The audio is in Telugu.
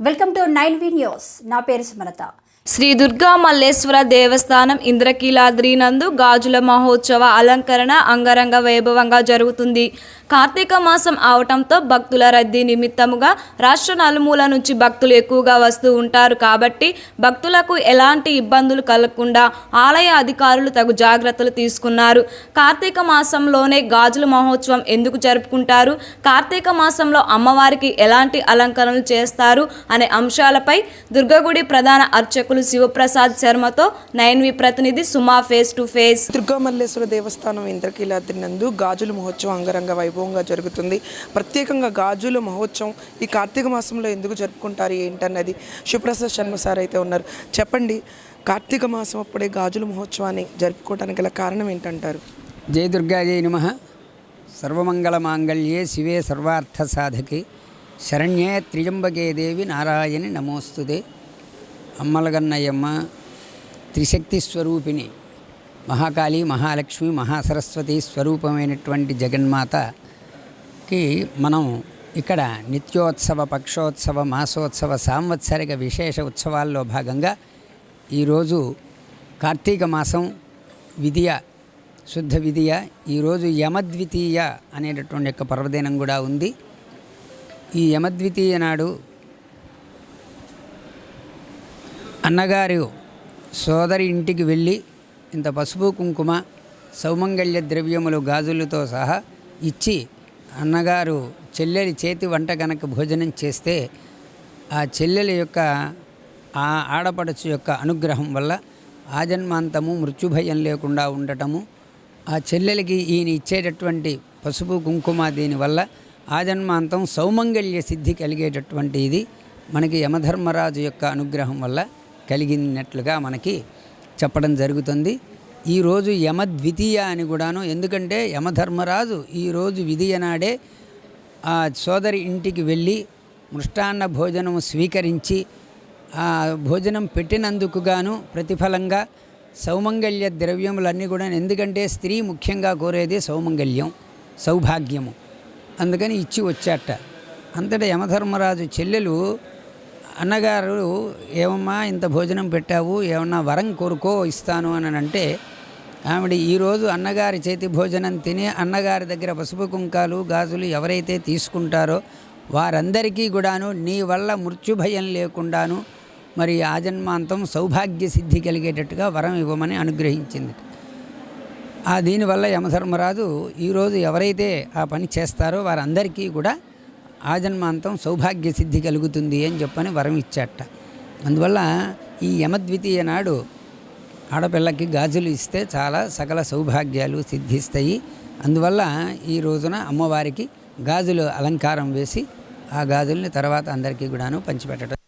Welcome to 9V news. నా పేరు సుమలత. శ్రీ దుర్గా మల్లేశ్వర దేవస్థానం ఇంద్రకీలాద్రి నందు గాజుల మహోత్సవ అలంకరణ అంగరంగ వైభవంగా జరుగుతుంది. కార్తీక మాసం అవటంతో భక్తుల రద్దీ నిమిత్తముగా రాష్ట్ర నలుమూల నుంచి భక్తులు ఎక్కువగా వస్తూ ఉంటారు. కాబట్టి భక్తులకు ఎలాంటి ఇబ్బందులు కలగకుండా ఆలయ అధికారులు తగు జాగ్రత్తలు తీసుకున్నారు. కార్తీక మాసంలోనే గాజుల మహోత్సవం ఎందుకు జరుపుకుంటారు, కార్తీక మాసంలో అమ్మవారికి ఎలాంటి అలంకరణలు చేస్తారు అనే అంశాలపై దుర్గగుడి ప్రధాన అర్చకులు శివప్రసాద్ శర్మతో 9V ప్రతినిధి Suma face to face. Durga Malleswara దేవస్థానం ఇంద్రకీలాద్రి నందు గాజుల మహోత్సవం అంగరంగ వైభవంగా జరుగుతుంది. ప్రత్యేకంగా గాజుల మహోత్సవం ఈ కార్తీక మాసంలో ఎందుకు జరుపుకుంటారు ఏంటన్నది శివప్రసాద్ శర్మ సార్ అయితే ఉన్నారు. చెప్పండి, కార్తీక మాసం అప్పుడే గాజుల మహోత్సవాన్ని జరుపుకోవడానికి గల కారణం ఏంటంటారు? జయ దుర్గాజయ నమః. సర్వమంగళ మాంగళ్యే శివే సర్వార్థ సాధకే శరణ్యే త్రియంబకే దేవి నారాయణి నమోస్తుతే. అమ్మలగన్నయ్యమ్మ, త్రిశక్తి స్వరూపిణి, మహాకాళి, మహాలక్ష్మి, మహాసరస్వతి స్వరూపమైనటువంటి జగన్మాతకి మనం ఇక్కడ నిత్యోత్సవ, పక్షోత్సవ, మాసోత్సవ, సాంవత్సరిక విశేష ఉత్సవాల్లో భాగంగా ఈరోజు కార్తీక మాసం విధియ, శుద్ధ విధియ, ఈరోజు యమద్వితీయ అనేటటువంటి యొక్క పర్వదినం కూడా ఉంది. ఈ యమద్వితీయ నాడు అన్నగారు సోదరి ఇంటికి వెళ్ళి ఇంత పసుపు కుంకుమ సౌమంగళ్య ద్రవ్యములు గాజులతో సహా ఇచ్చి అన్నగారు చెల్లెలి చేతి వంట కనుక భోజనం చేస్తే ఆ చెల్లెలి యొక్క ఆ ఆడపడుచు యొక్క అనుగ్రహం వల్ల ఆజన్మాంతము మృత్యుభయం లేకుండా ఉండటము, ఆ చెల్లెలికి ఈయన ఇచ్చేటటువంటి పసుపు కుంకుమ దీనివల్ల ఆజన్మాంతం సౌమంగళ్య సిద్ధి కలిగేటటువంటి ఇది మనకి యమధర్మరాజు యొక్క అనుగ్రహం వల్ల కలిగినట్లుగా మనకి చెప్పడం జరుగుతుంది. ఈరోజు యమద్వితీయ అని కూడాను, ఎందుకంటే యమధర్మరాజు ఈరోజు విధియ నాడే ఆ సోదరి ఇంటికి వెళ్ళి మృష్టాన్న భోజనం స్వీకరించి ఆ భోజనం పెట్టినందుకు గాను ప్రతిఫలంగా సౌమంగళ్య ద్రవ్యములన్నీ కూడా, ఎందుకంటే స్త్రీ ముఖ్యంగా కోరేది సౌమంగళ్యం, సౌభాగ్యము, అందుకని ఇచ్చి వచ్చాట. అంతటా యమధర్మరాజు చెల్లెలు అన్నగారు, ఏమమ్మా ఇంత భోజనం పెట్టావు, ఏమన్నా వరం కోరుకో ఇస్తాను అని అంటే, ఆవిడ ఈరోజు అన్నగారి చేతి భోజనం తిని అన్నగారి దగ్గర పసుపు కుంకాలు గాజులు ఎవరైతే తీసుకుంటారో వారందరికీ కూడాను నీ వల్ల మృత్యుభయం లేకుండాను మరి ఆజన్మాంతం సౌభాగ్య సిద్ధి కలిగేటట్టుగా వరం ఇవ్వమని అనుగ్రహించింది. దీనివల్ల యమధర్మరాజు ఈరోజు ఎవరైతే ఆ పని చేస్తారో వారందరికీ కూడా ఆజన్మాంతం సౌభాగ్య సిద్ధి కలుగుతుంది అని చెప్పని వరం ఇచ్చాట. అందువల్ల ఈ యమద్వితీయ నాడు ఆడపిల్లకి గాజులు ఇస్తే చాలా సకల సౌభాగ్యాలు సిద్ధిస్తాయి. అందువల్ల ఈ రోజున అమ్మవారికి గాజులు అలంకారం వేసి ఆ గాజుల్ని తర్వాత అందరికీ కూడాను పంచిపెట్టడం.